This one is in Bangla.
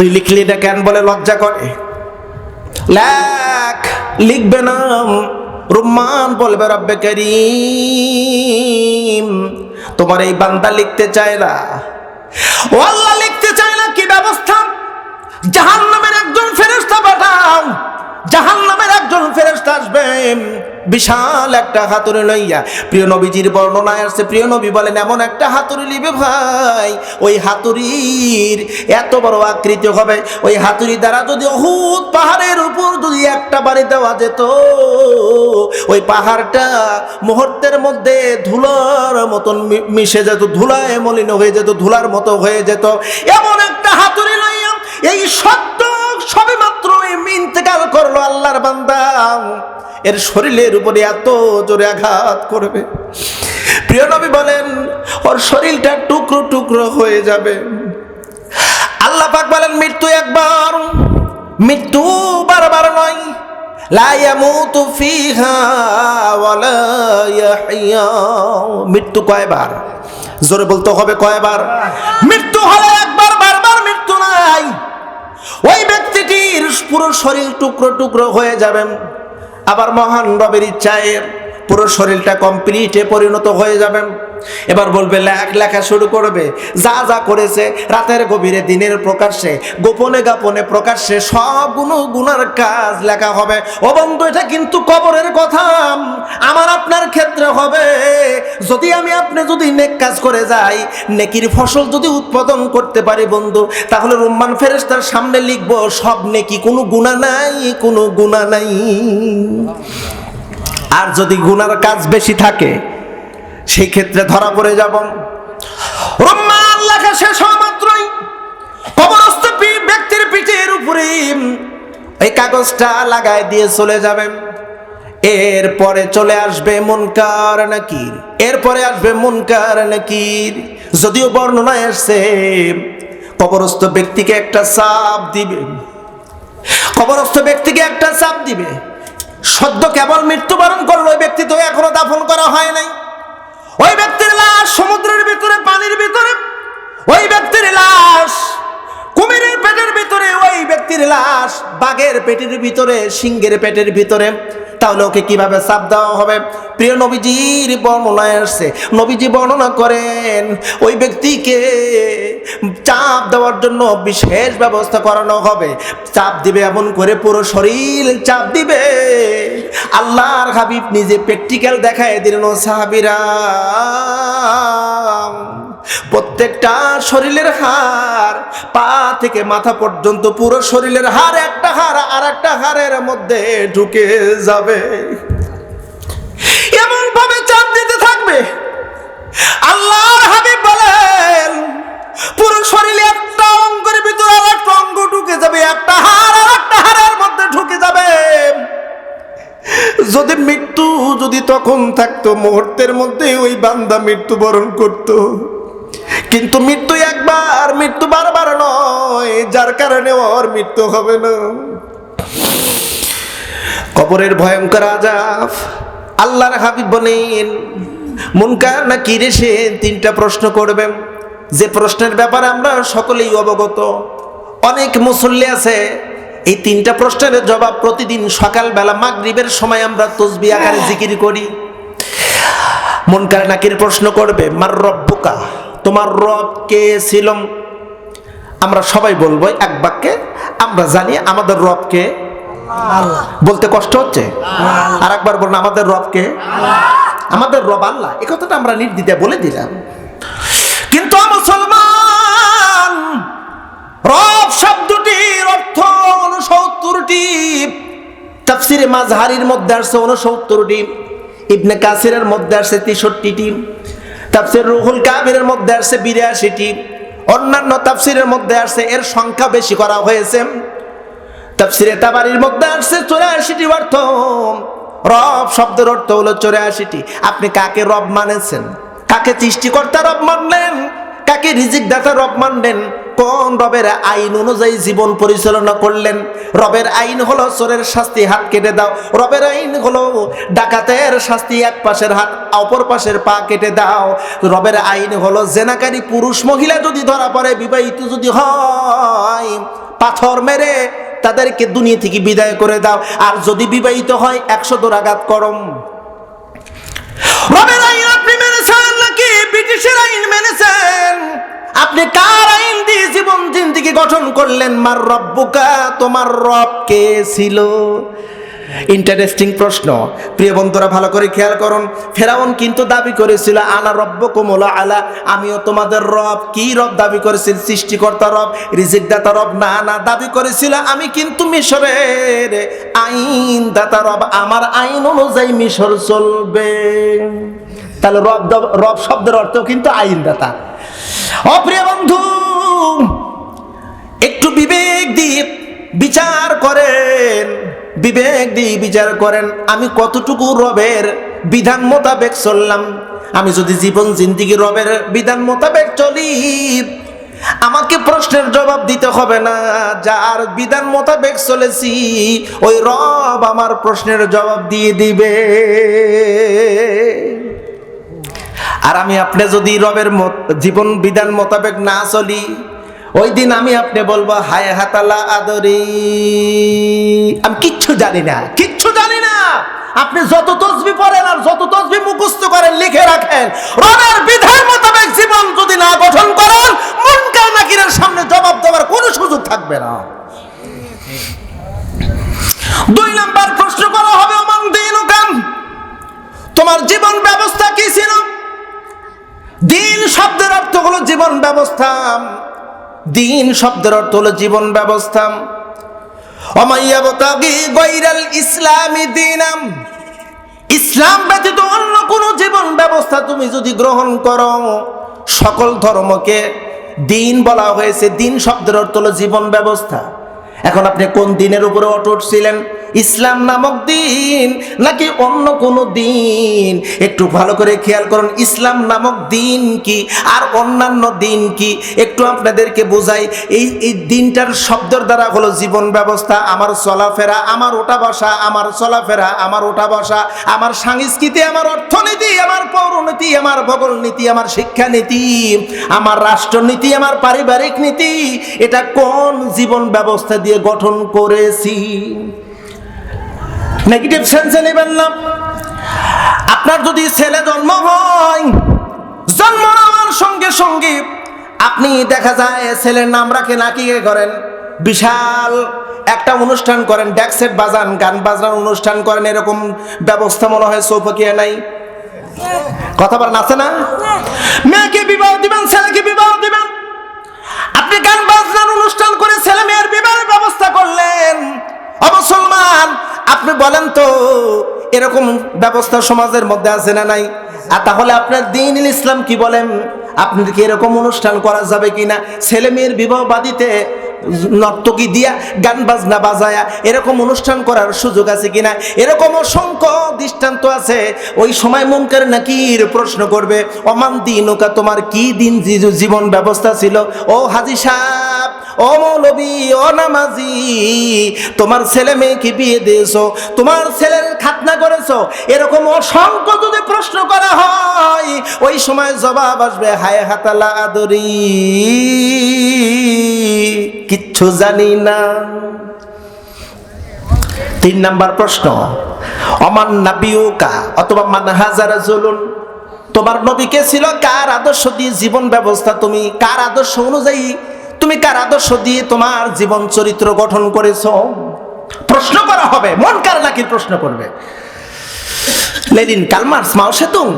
তুই লিখলি না কেন? বলে লজ্জা করে। লেখ, লিখবে না। রুম্মান বলবে রব্বে কারীম তোমার এই বান্দা লিখতে চায় না, ও আল্লাহ লিখতে চায় না, কি ব্যবস্থা? জাহান্নামের একজন ফেরেশতা পাঠাও। জাহান্নামের একজন ফেরেশতা আসবে বিশাল একটা হাতুড়ি লইয়া। প্রিয় নবীজির বর্ণনায় আসছে, প্রিয় নবী বলেন এমন একটা হাতুড়ি লিবে ভাই, ওই হাতুড়ির এত বড় আকৃতি হবে, ওই হাতুড়ি দ্বারা যদি উহুদ পাহাড়ের উপর যদি একটা বাড়ি দেওয়া যেত, ওই পাহাড়টা মুহূর্তের মধ্যে ধুলার মতন মিশে যেত, ধুলায় মলিন হয়ে যেত, ধুলার মতো হয়ে যেত। এমন একটা হাতুড়ি লইয়া এই সত্য সবে মাত্র ইন্তেকাল করলো আল্লাহর বান্দা, এর শরীরের উপরে এত জোরে আঘাত করবে, প্রিয় নবী বলেন ওর শরীরটা টুকরো টুকরো হয়ে যাবে। আল্লাহ পাক বলেন মৃত্যু একবার, মৃত্যু বারবার নয়। লা ইয়ামুতু ফিহা ওয়ালা ইয়াহইয়া। মৃত্যু কয়বার? জোরে বলতে হবে কয়বার? মৃত্যু হলে একবার, বারবার মৃত্যু নাই। ওই ব্যক্তিটির পুরো শরীর টুকরো টুকরো হয়ে যাবে, আবার মহান রবের ইচ্ছায় পুরো শরীরটা কমপ্লিটে পরিণত হয়ে যাবে। এবার বলবে লেখা শুরু করবে, যা যা করেছে রাতের গভীরে দিনের প্রকাশ্যে, গোপনে গোপনে প্রকাশ্যে সবগুলো গুনার কাজ লেখা হবে। ও বন্ধু, এটা কিন্তু কবরের কথা, আমার আপনার ক্ষেত্রে হবে। যদি আপনি যদি নেক কাজ করে যাই, নেকির ফসল যদি উৎপাদন করতে পারি বন্ধু, তাহলে রুম্মান ফেরেশতার সামনে লিখবো সব নেকি, কোনো গুনাহ নাই, কোনো গুনাহ নাই। আর যদি গুনার কাজ বেশি থাকে সেই ক্ষেত্রে ধরা পড়ে যাব। রুম্মান লেখা শেষ হওয়া মাত্রই কবরস্থ ব্যক্তির পিঠের উপরে এই কাগজটা লাগায় দিয়ে চলে যাবেন। এরপরে চলে আসবে মুনকার নাকির, এরপরে আসবে মুনকার নাকির। যদিও বর্ণনায় আসছে কবরস্থ ব্যক্তিকে একটা চাপ দিবে, কবরস্থ ব্যক্তিকে একটা চাপ দিবে। সদ্য কেবল মৃত্যুবরণ করলো ওই ব্যক্তি, তো এখনো দাফন করা হয় নাই। ওই ব্যক্তির লাশ সমুদ্রের ভিতরে, পানির ভিতরে, ওই ব্যক্তির লাশ কুমিরের পেটের ভিতরে, ওই ব্যক্তির লাশ বাঘের পেটের ভিতরে, সিংহের পেটের ভিতরে। তাহলে ওকে কিভাবে চাপ দেওয়া হবে? প্রিয় নবীজির বর্ণনায় আসছে, নবীজি বর্ণনা করেন ওই ব্যক্তিকে চাপ দেওয়ার জন্য বিশেষ ব্যবস্থা করানো হবে। চাপ দিবে এমন করে পুরো শরীর চাপ দিবে, আল্লাহর হাবিব নিজে প্র্যাকটিক্যাল দেখায় দিলেন। ও সাহাবীরা, প্রত্যেকটা শরীরের হাড়, পা থেকে মাথা পর্যন্ত পুরো শরীরের হাড়, একটা হাড় আর একটা হাড়ের মধ্যে ঢুকে যাবে, এমন ভাবে চাপ দিতে থাকবে। আল্লাহর হাবিব বলেন পুরো শরীরে একটা অঙ্গের ভিতরে আর একটা অঙ্গ ঢুকে যাবে, একটা হাড় আর একটা হাড়ের মধ্যে ঢুকে যাবে। যদি মৃত্যু যদি তখন থাকতো, মুহূর্তের মধ্যে ওই বান্দা মৃত্যুবরণ করতো। কিন্তু মৃত্যু একবার, মৃত্যু বারবার নয়, যার কারণে ওর মৃত্যু হবে না। কবরের ভয়ঙ্কর আযাব। আল্লাহর হাবিব বলেন মুনকার নাকির এসে তিনটা প্রশ্ন করবে, যে প্রশ্নের ব্যাপারে আমরা সকলেই অবগত। অনেক মুসল্লি আছে এই তিনটা প্রশ্নের জবাব প্রতিদিন সকালবেলা মাগরিবের সময় আমরা তাসবিহ আকারে জিকির করি। মুনকার নাকির প্রশ্ন করবে মার রব্বুকা, তোমার রব কে ছিল? আমরা সবাই বলবো এক বাক্যে, আমরা জানি আমাদের রব কে। আল্লাহ। বলতে কষ্ট হচ্ছে? আর একবার বলুন, আমাদের রব কে? আমাদের রব আল্লাহ। এই কথাটা আমরা নির্দ্বিধায় বলে দিলাম। কিন্তু মুসলমান, রব শব্দটির অর্থ 69টি, তাফসিরে মাযহারির মধ্যে আসছে 69টি, ইবনে কাসিরের মধ্যে আসছে 63টি, তাফসির রুহুল কাবিরের মধ্যে আসছে 82টি, অন্যান্য তাফসিরের মধ্যে আসছে এর সংখ্যা বেশি করা হয়েছে। তাফসিরে তাবারির মধ্যে আসছে 84টি অর্থ। রব শব্দের অর্থ হলো 84টি। আপনি কাকে রব মানেছেন? কাকে সৃষ্টিকর্তা রব মানলেন? কাকে রিজিক দাতা রব মানলেন? কোন রবের আইন অনুযায়ী জীবন পরিচালনা করলেন? রবের আইন হলো চোরের শাস্তি, হাত কেটে দাও। রবের আইন হলো ডাকাতের শাস্তি, এক পাশের হাত অপর পাশের পা কেটে দাও। রবের আইন হলো জেনাকারী পুরুষ মহিলা যদি ধরা পড়ে, বিবাহিত যদি হয়, পাথর মেরে তাদেরকে দুনিয়া থেকে বিদায় করে দাও। আর যদি বিবাহিত হয় 100 দৌড়াঘাত করম। রবের আইন আপনি মেনেছেন নাকি ব্রিটিশের আইন মেনেছেন? আপনি কার আইন দিয়ে জীবন জিন্দেগি গঠন করলেন? মার রব্বুকা, তোমার রব কে ছিল? ইন্টারেস্টিং প্রশ্ন। প্রিয় বন্ধুরা ভালো করে খেয়াল করুন, ফেরাউন কিন্তু দাবি করেছিল আনা রব্বুকুমুল আলা, আমিও তোমাদের রব। কি রব দাবি করেছিল? সৃষ্টিকর্তা রব, রিজিকদাতা রব? না না, দাবি করেছিল আমি কিন্তু মিশরের আইনদাতা রব, আমার আইন অনুযায়ী মিশর চলবে। তাহলে রব শব্দের অর্থ কিন্তু আইনদাতা। অপ্রিয় বন্ধু, একটু বিবেক দিয়ে বিচার করেন, বিবেক দিয়ে বিচার করেন আমি কতটুকু রবের বিধান মোতাবেক চললাম। আমি যদি জীবন জিন্দেগি রবের বিধান মোতাবেক চলি, আমাকে প্রশ্নের জবাব দিতে হবে না। যার বিধান মোতাবেক চলেছি ওই রব আমার প্রশ্নের জবাব দিয়ে দিবে। আর আমি আপনি যদি রবের জীবন বিধান মোতাবেক না চলি, ওই দিন আমি আপনি বলবো হায় হাতালা আদরি, আমি কিচ্ছু জানি না, কিচ্ছু জানি না। আপনি যত তসবিহ পড়েন আর যত তসবিহ মুখস্থ করেন, লিখে রাখেন, রবের বিধান মোতাবেক জীবন যদি না গঠন করেন, মুনকার নাকিরের সামনে জবাব দেওয়ার কোনো সুযোগ থাকবে না। 2 নাম্বার প্রশ্ন করা হবে ওমান দীনুকা, তোমার জীবন ব্যবস্থা কি ছিল? দিন শব্দের অর্থ হলো জীবন ব্যবস্থা। দিন শব্দের অর্থ হলো জীবন ব্যবস্থা। ওমাইয়াবতাগি গায়রাল ইসলামি দীনাম, ইসলাম ব্যতীত অন্য কোন জীবন ব্যবস্থা তুমি যদি গ্রহণ করো, সকল ধর্মকে দিন বলা হয়েছে। দিন শব্দের অর্থ হলো জীবন ব্যবস্থা। এখন আপনি কোন দিনের উপরে অটুট ছিলেন? ইসলাম নামক দিন নাকি অন্য কোনো দিন? একটু ভালো করে খেয়াল করুন, ইসলাম নামক দিন কি আর অন্যান্য দিন কি একটু আপনাদেরকে বোঝাই। এই দিনটার শব্দের দ্বারা হলো জীবন ব্যবস্থা, আমার চলাফেরা, আমার ওঠা বসা, আমার চলাফেরা, আমার ওঠা বসা, আমার সংস্কৃতি, আমার অর্থনীতি, আমার পৌরনীতি, আমার ভূগোল নীতি, আমার শিক্ষানীতি, আমার রাষ্ট্রনীতি, আমার পারিবারিক নীতি, এটা কোন জীবন ব্যবস্থা দিয়ে গঠন করেছি? নেগেটিভ সেন্সে নেবেন না। আপনার যদি ছেলে জন্ম হয়, জন্ম নেওয়ার সঙ্গে সঙ্গে আপনি দেখা যায় ছেলের নাম রাখেন, আকিকা করেন, বিশাল একটা অনুষ্ঠান করেন, ডেক সেট বাজান, গান বাজনার অনুষ্ঠান করেন, এরকম ব্যবস্থা মনে হয় চৌপাকিয়া নাই? কথা বলেন, আছে না? মেয়েকে বিবাহ দিবেন, ছেলেকে বিবাহ দিবেন, আপনি গান বাজনার অনুষ্ঠান করে ছেলে মেয়ের বিবাহের ব্যবস্থা করলেন। মুসলমান, আপনি বলেন তো এরকম ব্যবস্থা সমাজের মধ্যে আছে না নাই? আর তাহলে আপনার দ্বীন ইসলাম কি বলেন? আপনার কি এরকম অনুষ্ঠান করা যাবে কিনা? ছেলে মেয়ের বিবাহ বাদিতে নর্তকী দিয়া, গান বাজনা বাজায়া এরকম অনুষ্ঠান করার সুযোগ আছে কিনা? এরকম অসংখ্য দৃষ্টান্ত আছে। ওই সময় মুনকার নাকির প্রশ্ন করবে ওমান দীনুকা, তোমার কি দিন জীবন ব্যবস্থা ছিল? ও হাজী সাহেব, ও মৌলবী, ও নামাজি, তোমার ছেলে মেয়েকে বিয়ে দিয়েছো, তোমার ছেলের খাতনা করেছো, এরকম অসংখ্য যদি প্রশ্ন করা হয়, ওই সময় জবাব আসবে হায় হাতালা আদরি, কিচ্ছু জানি না। 3 নাম্বার প্রশ্ন, অমান নাবিউকা অথবা মানহাজা রাজুলুন, তোমার নবী কে ছিল? কার আদর্শ দিয়ে জীবন ব্যবস্থা, তুমি কার আদর্শ অনুযায়ী, তুমি কার আদর্শ দিয়ে তোমার জীবন চরিত্র গঠন করেছো? প্রশ্ন করা হবে, মুনকার নাকির প্রশ্ন করবে। লেনিন, কার্ল মার্কস, মাও সেতুং।